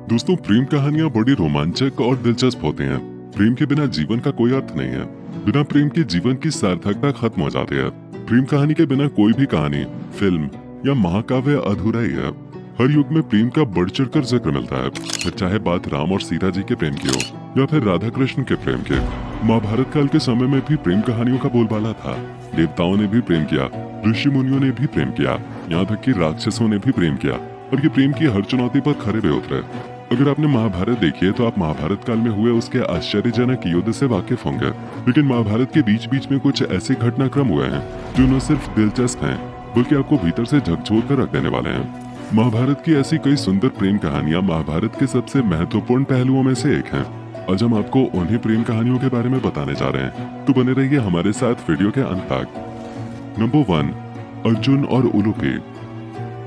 दोस्तों, प्रेम कहानियां बड़ी रोमांचक और दिलचस्प होती हैं। प्रेम के बिना जीवन का कोई अर्थ नहीं है। बिना प्रेम के जीवन की सार्थकता खत्म हो जाती है। प्रेम कहानी के बिना कोई भी कहानी, फिल्म या महाकाव्य अधूरा ही है। हर युग में प्रेम का बढ़ चढ़कर जिक्र मिलता है, फिर चाहे बात राम और सीता जी के प्रेम की हो या फिर राधा कृष्ण के प्रेम के। महाभारत काल के समय में भी प्रेम कहानियों का बोलबाला था। देवताओं ने भी प्रेम किया, ऋषि मुनियों ने भी प्रेम किया, यहाँ तक कि राक्षसों ने भी प्रेम किया, और ये प्रेम की हर चुनौती पर खरे हुए उतरे। अगर आपने महाभारत देखी है तो आप महाभारत काल में हुए उसके आश्चर्यजनक युद्ध से वाकिफ होंगे। लेकिन महाभारत के बीच बीच में कुछ ऐसे घटनाक्रम हुए हैं जो न सिर्फ दिलचस्प हैं बल्कि आपको भीतर से झकझोर कर रख देने वाले हैं। महाभारत की ऐसी कई सुंदर प्रेम कहानियां महाभारत के सबसे महत्वपूर्ण पहलुओं में से एक हैं। आज हम आपको उन्हीं प्रेम कहानियों के बारे में बताने जा रहे हैं, तो बने रहिए हमारे साथ वीडियो के अंत तक। नंबर 1, अर्जुन और उलूपी।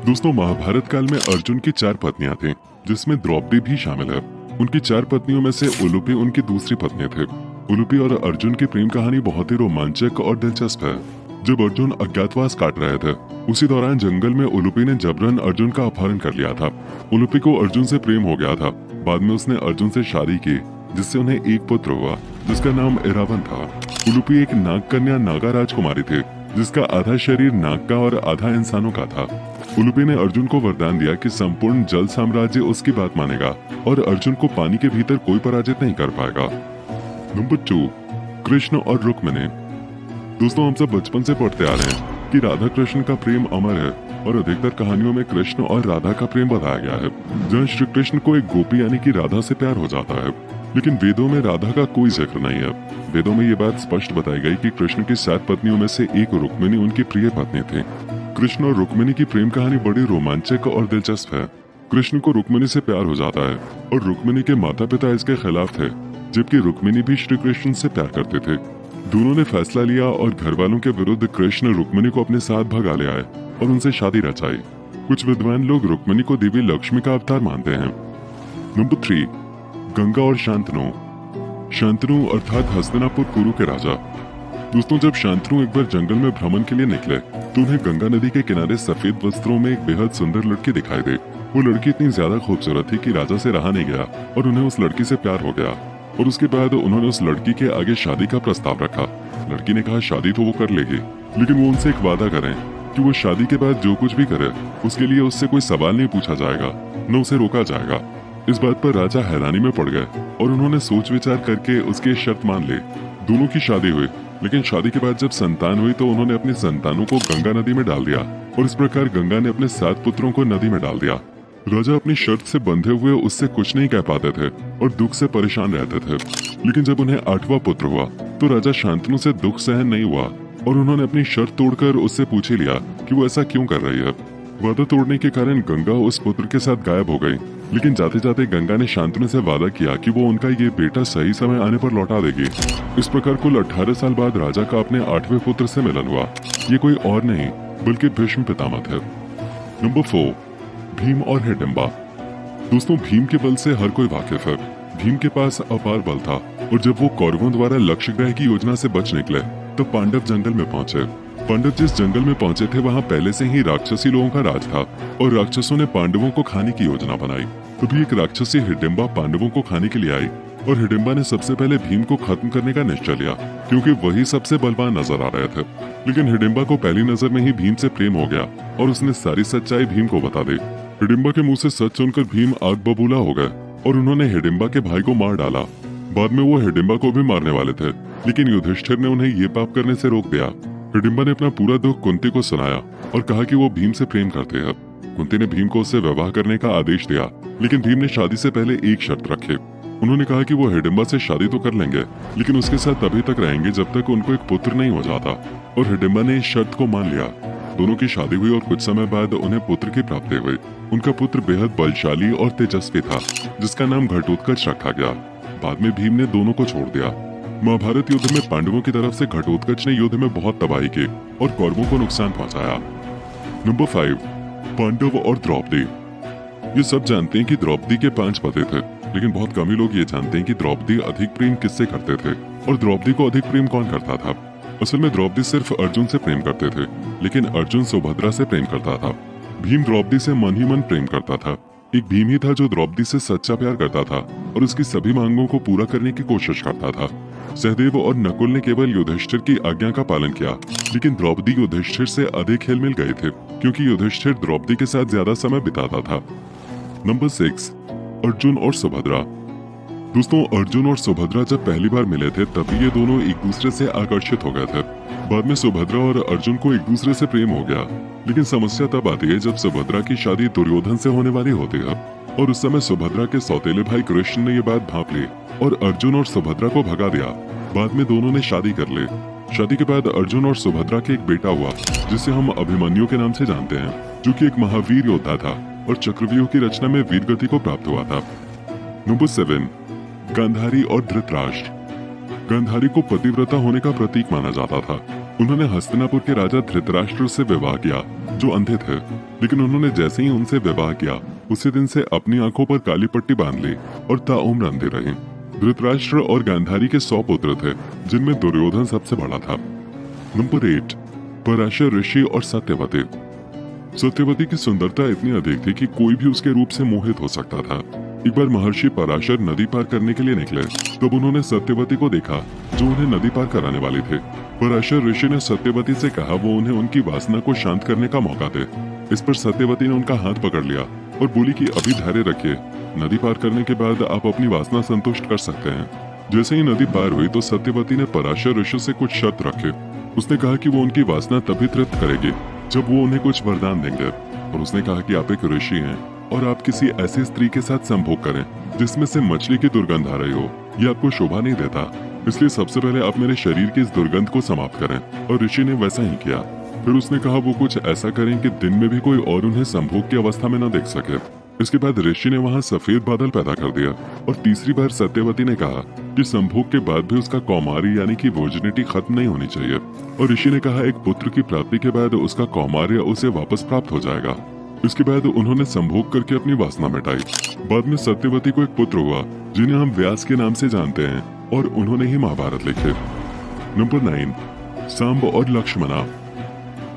दोस्तों, महाभारत काल में अर्जुन की 4 पत्नियां थीं, जिसमें द्रौपदी भी शामिल है। उनकी 4 पत्नियों में से उलूपी उनकी दूसरी पत्नी थे। उलूपी और अर्जुन की प्रेम कहानी बहुत ही रोमांचक और दिलचस्प है। जब अर्जुन अज्ञातवास काट रहे थे, उसी दौरान जंगल में उलूपी ने जबरन अर्जुन का अपहरण कर लिया था। उलूपी को अर्जुन से प्रेम हो गया था। बाद में उसने अर्जुन से शादी की, जिससे उन्हें एक पुत्र हुआ, जिसका नाम इरावन था। उलूपी एक नाग कन्या नागा राजकुमारी थी, जिसका आधा शरीर नाग का और आधा इंसानों का था। उलूपी ने अर्जुन को वरदान दिया कि संपूर्ण जल साम्राज्य उसकी बात मानेगा और अर्जुन को पानी के भीतर कोई पराजित नहीं कर पाएगा। नंबर 2, कृष्ण और रुक्मिणी। दोस्तों, हम सब बचपन से पढ़ते आ रहे हैं कि राधा कृष्ण का प्रेम अमर है और अधिकतर कहानियों में कृष्ण और राधा का प्रेम बताया गया है, जहाँ श्री कृष्ण को एक गोपी यानी कि राधा से प्यार हो जाता है। लेकिन वेदों में राधा का कोई जिक्र नहीं है। वेदों में ये बात स्पष्ट बताई गई कि कृष्ण की 7 पत्नियों में से एक रुक्मिणी उनकी प्रिय पत्नी थी। कृष्ण और रुक्मिणी की प्रेम कहानी बड़ी रोमांचक और दिलचस्प है। कृष्ण को रुक्मिणी से प्यार हो जाता है और रुक्मिणी के माता पिता इसके खिलाफ थे, जबकि रुक्मिणी भी श्री कृष्ण से प्यार करते थे। दोनों ने फैसला लिया और घर वालों के विरुद्ध कृष्ण रुक्मिणी को अपने साथ भगा ले आए और उनसे शादी रचाई। कुछ विद्वान लोग रुक्मिणी को देवी लक्ष्मी का अवतार मानते हैं। नंबर 3, गंगा और शांतनु। शांतनु अर्थात हस्तिनापुर कुरु के राजा। दोस्तों, जब शांतनु एक बार जंगल में भ्रमण के लिए निकले तो उन्हें गंगा नदी के किनारे सफेद वस्त्रों में एक बेहद सुंदर लड़की दिखाई दी। वो लड़की इतनी ज्यादा खूबसूरत थी कि राजा से रहा नहीं गया और उन्हें उस लड़की से प्यार हो गया। और उसके बाद उन्होंने उस लड़की के आगे शादी का प्रस्ताव रखा। लड़की ने कहा शादी तो वो कर लेगी, लेकिन वो उनसे एक वादा करें कि वो शादी के बाद जो कुछ भी करे उसके लिए उससे कोई सवाल नहीं पूछा जाएगा, न उसे रोका जाएगा। इस बात पर राजा हैरानी में पड़ गए और उन्होंने सोच विचार करके उसकी शर्त मान ली। दोनों की शादी हुई, लेकिन शादी के बाद जब संतान हुई तो उन्होंने अपनी संतानों को गंगा नदी में डाल दिया और इस प्रकार गंगा ने अपने 7 पुत्रों को नदी में डाल दिया। राजा अपनी शर्त से बंधे हुए उससे कुछ नहीं कह पाते थे और दुख से परेशान रहते थे। लेकिन जब उन्हें 8वां पुत्र हुआ तो राजा शांतनु से दुख सहन नहीं हुआ और उन्होंने अपनी शर्त तोड़कर उससे पूछ ही लिया कि वो ऐसा क्यों कर रही है। वादा तोड़ने के कारण गंगा उस पुत्र के साथ गायब हो गई, लेकिन जाते जाते गंगा ने शांतनु से वादा किया कि वो उनका ये बेटा सही समय आने पर लौटा देगी। इस प्रकार कुल 18 साल बाद राजा का अपने 8वें पुत्र से मिलन हुआ। ये कोई और नहीं बल्कि भीष्म पितामह थे। नंबर 4, भीम और हिडिंबा। दोस्तों, भीम के बल से हर कोई वाकिफ है। भीम के पास अपार बल था और जब वो कौरवों द्वारा लक्ष्य ग्रह की योजना से बच निकले तो पांडव जंगल में पहुंचे। पांडव जिस जंगल में पहुंचे थे वहां पहले से ही राक्षसी लोगों का राज था और राक्षसों ने पांडवों को खाने की योजना बनाई। तभी एक राक्षसी हिडिंबा पांडवों को खाने के लिए आई और हिडिंबा ने सबसे पहले भीम को खत्म करने का निश्चय लिया, क्योंकि वही सबसे बलवान नजर आ रहे थे। लेकिन हिडिंबा को पहली नजर में ही भीम से प्रेम हो गया और उसने सारी सच्चाई भीम को बता दी। हिडिंबा के मुंह से सच सुनकर भीम आग बबूला हो गए और उन्होंने हिडिंबा के भाई को मार डाला। बाद में वो हिडिंबा को भी मारने वाले थे, लेकिन युधिष्ठिर ने उन्हें ये पाप करने से रोक दिया। हिडिंबा ने अपना पूरा दुख कुंती को सुनाया और कहा कि वो भीम से प्रेम करते हैं। कुंती ने भीम को उससे विवाह करने का आदेश दिया, लेकिन भीम ने शादी से पहले एक शर्त रखी। उन्होंने कहा कि वो हिडिंबा से शादी तो कर लेंगे, लेकिन उसके साथ तभी तक रहेंगे जब तक उनको एक पुत्र नहीं हो जाता। और हिडिंबा ने इस शर्त को मान लिया। दोनों की शादी हुई और कुछ समय बाद उन्हें पुत्र की प्राप्ति हुई। उनका पुत्र बेहद बलशाली और तेजस्वी था, जिसका नाम घटोत्कच रखा गया। बाद में भीम ने दोनों को छोड़ दिया। महाभारत युद्ध में पांडवों की तरफ से घटोत्कच ने युद्ध में बहुत तबाही की और कौरवों को नुकसान पहुंचाया। नंबर 5, पांडव और द्रौपदी। ये सब जानते हैं कि द्रौपदी के 5 पति थे, लेकिन बहुत कम ही लोग ये जानते हैं कि द्रौपदी अधिक प्रेम किससे करते थे और द्रौपदी को अधिक प्रेम कौन करता था। असल में द्रौपदी सिर्फ अर्जुन से प्रेम करते थे, लेकिन अर्जुन सुभद्रा से प्रेम करता था। भीम द्रौपदी से मन ही मन प्रेम करता था, एक भीम ही था जो द्रौपदी से सच्चा प्यार करता था और उसकी सभी मांगों को पूरा करने की कोशिश करता था। सहदेव और नकुल ने केवल युधिष्ठिर की आज्ञा का पालन किया, लेकिन द्रौपदी युधिष्ठिर से अधिक खेल मिल गए थे क्योंकि युधिष्ठिर द्रौपदी के साथ ज्यादा समय बिताता था। नंबर 6, अर्जुन और सुभद्रा। दोस्तों, अर्जुन और सुभद्रा जब पहली बार मिले थे तभी ये दोनों एक दूसरे से आकर्षित हो गए थे। बाद में सुभद्रा और अर्जुन को एक दूसरे से प्रेम हो गया, लेकिन समस्या तब आती है जब सुभद्रा की शादी दुर्योधन से होने वाली होती है और उस समय सुभद्रा के सौतेले भाई कृष्ण ने ये बात भांप ली और अर्जुन और सुभद्रा को भगा दिया। बाद में दोनों ने शादी कर ली। शादी के बाद अर्जुन और सुभद्रा के एक बेटा हुआ जिसे हम अभिमन्यु के नाम से जानते हैं, जो कि एक महावीर योद्धा था और चक्रव्यूह की रचना में वीरगति को प्राप्त हुआ था। नंबर 7, गांधारी और धृतराष्ट्र। गांधारी को पतिव्रता होने का प्रतीक माना जाता था। उन्होंने हस्तिनापुर के राजा धृतराष्ट्र से विवाह किया जो अंधे थे, लेकिन उन्होंने जैसे ही उनसे विवाह किया उसी दिन से अपनी आंखों पर काली पट्टी बांध ली और ताउम्र अंधे रहे। धृतराष्ट्र और गांधारी के 100 पुत्र थे, जिनमें दुर्योधन सबसे बड़ा था। नंबर 8, पराशर ऋषि और सत्यवती। सत्यवती की सुंदरता इतनी अधिक थी कि कोई भी उसके रूप से मोहित हो सकता था। एक बार महर्षि पराशर नदी पार करने के लिए निकले, तब उन्होंने सत्यवती को देखा जो उन्हें नदी पार कराने वाली थे। पराशर ऋषि ने सत्यवती से कहा वो उन्हें उनकी वासना को शांत करने का मौका दे। इस पर सत्यवती ने उनका हाथ पकड़ लिया और बोली कि अभी धैर्य रखिए, नदी पार करने के बाद आप अपनी वासना संतुष्ट कर सकते हैं। जैसे ही नदी पार हुई तो सत्यवती ने पराशर ऋषि से कुछ शर्त रखे। उसने कहा कि वो उनकी वासना तभी तृप्त करेगी जब वो उन्हें कुछ वरदान देंगे, और उसने कहा कि आप एक ऋषि हैं और आप किसी ऐसी स्त्री के साथ संभोग करें जिसमें से मछली की दुर्गंध आ रही हो, ये आपको शोभा नहीं देता। इसलिए सबसे पहले आप मेरे शरीर की इस दुर्गंध को समाप्त करें। और ऋषि ने वैसा ही किया। फिर उसने कहा वो कुछ ऐसा करें कि दिन में भी कोई और उन्हें संभोग की अवस्था में न देख सके। इसके बाद ऋषि ने वहाँ सफेद बादल पैदा कर दिया और तीसरी बार सत्यवती ने कहा कि संभोग के बाद भी उसका कौमार्य यानी कि वर्जिनिटी खत्म नहीं होनी चाहिए। और ऋषि ने कहा एक पुत्र की प्राप्ति के बाद उसका कौमार्य उसे वापस प्राप्त हो जाएगा। इसके बाद उन्होंने संभोग करके अपनी वासना मिटाई। बाद में सत्यवती को एक पुत्र हुआ जिन्हें हम व्यास के नाम से जानते हैं और उन्होंने ही महाभारत लिखे। नंबर 9, सांब और लक्ष्मणा।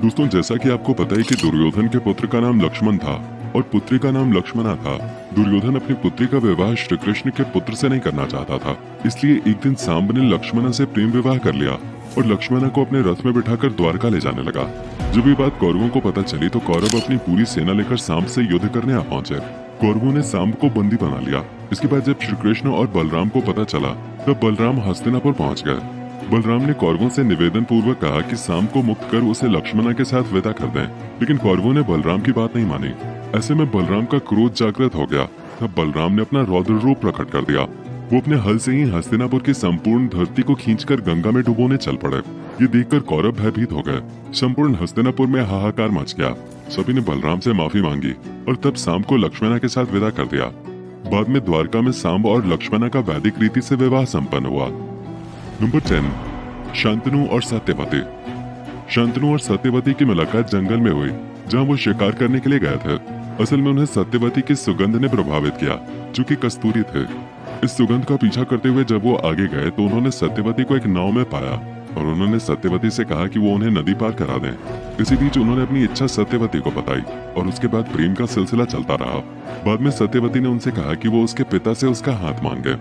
दोस्तों, जैसा कि आपको पता है कि दुर्योधन के पुत्र का नाम लक्ष्मण था और पुत्री का नाम लक्ष्मणा था। दुर्योधन अपनी पुत्री का विवाह श्री कृष्ण के पुत्र से नहीं करना चाहता था, इसलिए एक दिन सांब ने लक्ष्मणा से प्रेम विवाह कर लिया और लक्ष्मणा को अपने रथ में बिठाकर द्वारका ले जाने लगा। जब ये बात कौरवों को पता चली तो कौरव अपनी पूरी सेना लेकर सांब से युद्ध करने आ पहुंचे। कौरवों ने सांब को बंदी बना लिया। इसके बाद जब श्री कृष्ण और बलराम को पता चला तब बलराम हस्तिनापुर पहुंच गए। बलराम ने कौरवों से निवेदन पूर्वक कहा कि सांब को मुक्त कर उसे लक्ष्मणा के साथ विदा कर दें, लेकिन कौरवों ने बलराम की बात नहीं मानी। ऐसे में बलराम का क्रोध जागृत हो गया। तब बलराम ने अपना रौद्र रूप प्रकट कर दिया। वो अपने हल से ही हस्तिनापुर की संपूर्ण धरती को खींचकर गंगा में डुबोने चल पड़े। ये देखकर कौरव भयभीत हो गए। संपूर्ण हस्तिनापुर में हाहाकार मच गया। सभी ने बलराम से माफी मांगी और तब सांब को लक्ष्मणा के साथ विदा कर दिया। बाद में द्वारका में सांब और लक्ष्मणा का वैदिक रीति से विवाह संपन्न हुआ। नंबर 10, शांतनु और सत्यवती। शांतनु और सत्यवती की मुलाकात जंगल में हुई जहाँ वो शिकार करने के लिए गए थे। असल में उन्हें सत्यवती की सुगंध ने प्रभावित किया जो कि कस्तूरी थे। इस सुगंध का पीछा करते हुए जब वो आगे गए तो उन्होंने सत्यवती को एक नाव में पाया और उन्होंने सत्यवती से कहा कि वो उन्हें नदी पार करा दें। इसी बीच उन्होंने अपनी इच्छा सत्यवती को बताई और उसके बाद प्रेम का सिलसिला चलता रहा। बाद में सत्यवती ने उनसे कहा कि वो उसके पिता से उसका हाथ मांगे।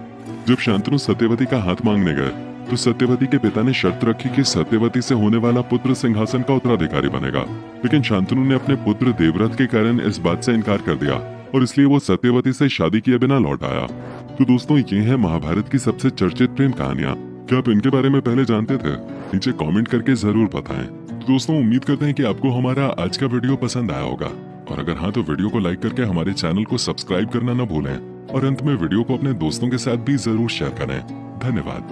जब शांतनु सत्यवती का हाथ मांगने गए तो सत्यवती के पिता ने शर्त रखी कि सत्यवती से होने वाला पुत्र सिंहासन का उत्तराधिकारी बनेगा, लेकिन शांतनु ने अपने पुत्र देवव्रत के कारण इस बात से इनकार कर दिया और इसलिए वो सत्यवती से शादी किए बिना लौट आया। तो दोस्तों, ये है महाभारत की सबसे चर्चित प्रेम कहानियाँ। क्या आप इनके बारे में पहले जानते थे? नीचे कमेंट करके जरूर बताएं। तो दोस्तों, उम्मीद करते हैं कि आपको हमारा आज का वीडियो पसंद आया होगा, और अगर हाँ तो वीडियो को लाइक करके हमारे चैनल को सब्सक्राइब करना न भूलें और अंत में वीडियो को अपने दोस्तों के साथ भी जरूर शेयर करें। धन्यवाद।